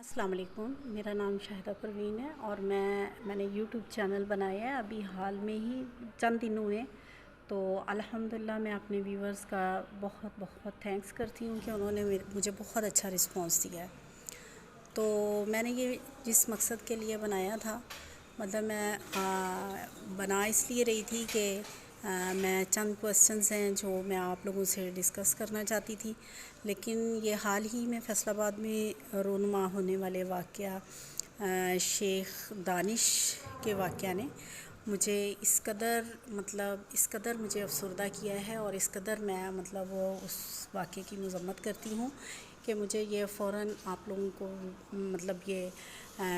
السلام علیکم، میرا نام شاہدہ پروین ہے اور میں نے یوٹیوب چینل بنایا ہے ابھی حال میں ہی چند دنوں میں. تو الحمدللہ میں اپنے ویورز کا بہت بہت تھینکس کرتی ہوں کہ انہوں نے مجھے بہت اچھا رسپانس دیا ہے. تو میں نے یہ جس مقصد کے لیے بنایا تھا، مطلب میں بنا اس لیے رہی تھی کہ میں چند کوسچنز ہیں جو میں آپ لوگوں سے ڈسکس کرنا چاہتی تھی. لیکن یہ حال ہی میں فیصل آباد میں رونما ہونے والے واقعہ شیخ دانش کے واقعہ نے مجھے اس قدر مجھے افسردہ کیا ہے، اور اس قدر میں اس واقعے کی مذمت کرتی ہوں کہ مجھے یہ فوراً آپ لوگوں کو یہ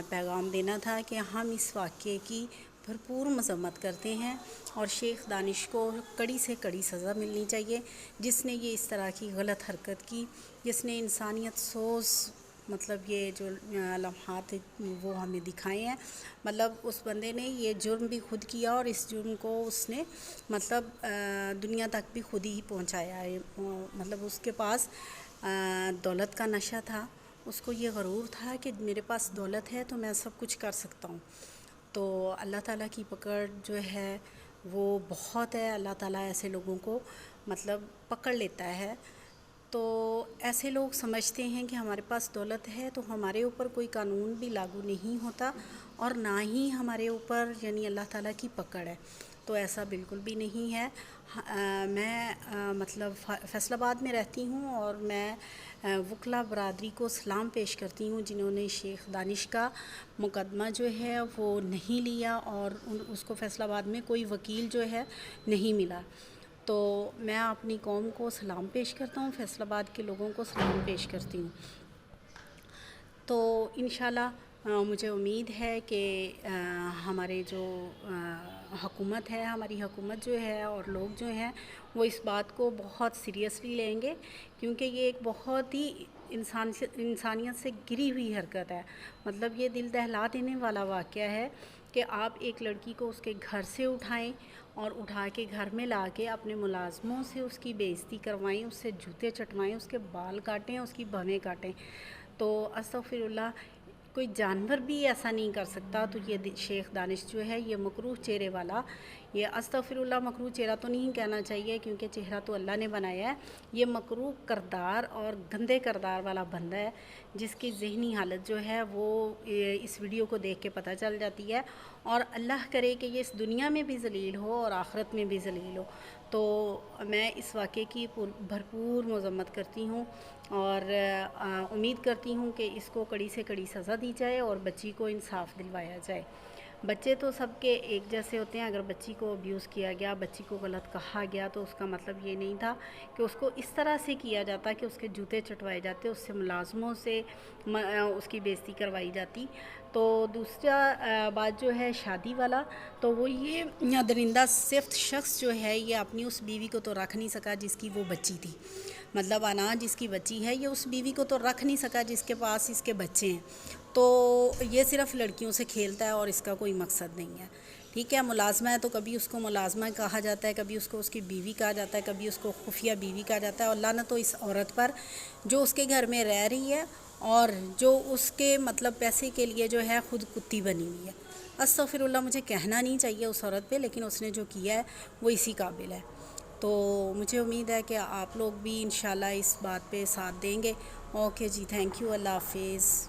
پیغام دینا تھا کہ ہم اس واقعے کی بھرپور مذمت کرتے ہیں اور شیخ دانش کو کڑی سے کڑی سزا ملنی چاہیے، جس نے یہ اس طرح کی غلط حرکت کی، جس نے انسانیت سوز یہ جو لمحات وہ ہمیں دکھائے ہیں. اس بندے نے یہ جرم بھی خود کیا اور اس جرم کو اس نے دنیا تک بھی خود ہی پہنچایا ہے. اس کے پاس دولت کا نشہ تھا، اس کو یہ غرور تھا کہ میرے پاس دولت ہے تو میں سب کچھ کر سکتا ہوں. تو اللہ تعالیٰ کی پکڑ جو ہے وہ بہت ہے. اللہ تعالیٰ ایسے لوگوں کو پکڑ لیتا ہے. تو ایسے لوگ سمجھتے ہیں کہ ہمارے پاس دولت ہے تو ہمارے اوپر کوئی قانون بھی لاگو نہیں ہوتا اور نہ ہی ہمارے اوپر اللہ تعالیٰ کی پکڑ ہے. تو ایسا بالکل بھی نہیں ہے. میں فیصل آباد میں رہتی ہوں اور میں وکلا برادری کو سلام پیش کرتی ہوں جنہوں نے شیخ دانش کا مقدمہ جو ہے وہ نہیں لیا اور اس کو فیصل آباد میں کوئی وکیل جو ہے نہیں ملا. تو میں اپنی قوم کو سلام پیش کرتا ہوں، فیصل آباد کے لوگوں کو سلام پیش کرتی ہوں. تو انشاءاللہ مجھے امید ہے کہ ہمارے جو حکومت ہے، ہماری حکومت جو ہے اور لوگ جو ہیں وہ اس بات کو بہت سیریسلی لیں گے، کیونکہ یہ ایک بہت ہی انسانیت سے گری ہوئی حرکت ہے. یہ دل دہلا دینے والا واقعہ ہے کہ آپ ایک لڑکی کو اس کے گھر سے اٹھائیں اور اٹھا کے گھر میں لا کے اپنے ملازموں سے اس کی بے عزتی کروائیں، اس سے جوتے چٹوائیں، اس کے بال کاٹیں، اس کی بھویں کاٹیں. تو استغفر اللہ، کوئی جانور بھی ایسا نہیں کر سکتا. تو یہ شیخ دانش جو ہے یہ مکروہ چہرے والا، یہ استغفر اللہ مکروہ چہرہ تو نہیں کہنا چاہیے کیونکہ چہرہ تو اللہ نے بنایا ہے، یہ مکروہ کردار اور گندے کردار والا بندہ ہے جس کی ذہنی حالت جو ہے وہ اس ویڈیو کو دیکھ کے پتہ چل جاتی ہے. اور اللہ کرے کہ یہ اس دنیا میں بھی ذلیل ہو اور آخرت میں بھی ذلیل ہو. تو میں اس واقعے کی بھرپور مذمت کرتی ہوں اور امید کرتی ہوں کہ اس کو کڑی سے کڑی سزا دی جائے اور بچی کو انصاف دلوایا جائے. بچے تو سب کے ایک جیسے ہوتے ہیں. اگر بچی کو ابیوز کیا گیا، بچی کو غلط کہا گیا، تو اس کا مطلب یہ نہیں تھا کہ اس کو اس طرح سے کیا جاتا کہ اس کے جوتے چٹوائے جاتے، اس سے ملازموں سے اس کی بے عزتی کروائی جاتی. تو دوسرا بات جو ہے شادی والا، تو وہ یہ درندہ صفت شخص جو ہے یہ اپنی اس بیوی کو تو رکھ نہیں سکا جس کی وہ بچی تھی. انا جس کی بچی ہے یہ اس بیوی کو تو رکھ نہیں سکا جس کے پاس اس کے بچے ہیں. تو یہ صرف لڑکیوں سے کھیلتا ہے اور اس کا کوئی مقصد نہیں ہے. ٹھیک ہے، ملازمہ ہے تو کبھی اس کو ملازمہ کہا جاتا ہے، کبھی اس کو اس کی بیوی کہا جاتا ہے، کبھی اس کو خفیہ بیوی کہا جاتا ہے. اور لعنت تو اس عورت پر جو اس کے گھر میں رہ رہی ہے اور جو اس کے پیسے کے لیے جو ہے خود کتی بنی ہوئی ہے. استغفر اللہ، مجھے کہنا نہیں چاہیے اس عورت پہ، لیکن اس نے جو کیا ہے وہ اسی قابل ہے. تو مجھے امید ہے کہ آپ لوگ بھی انشاءاللہ اس بات پہ ساتھ دیں گے. اوکے جی، تھینک یو، اللہ حافظ.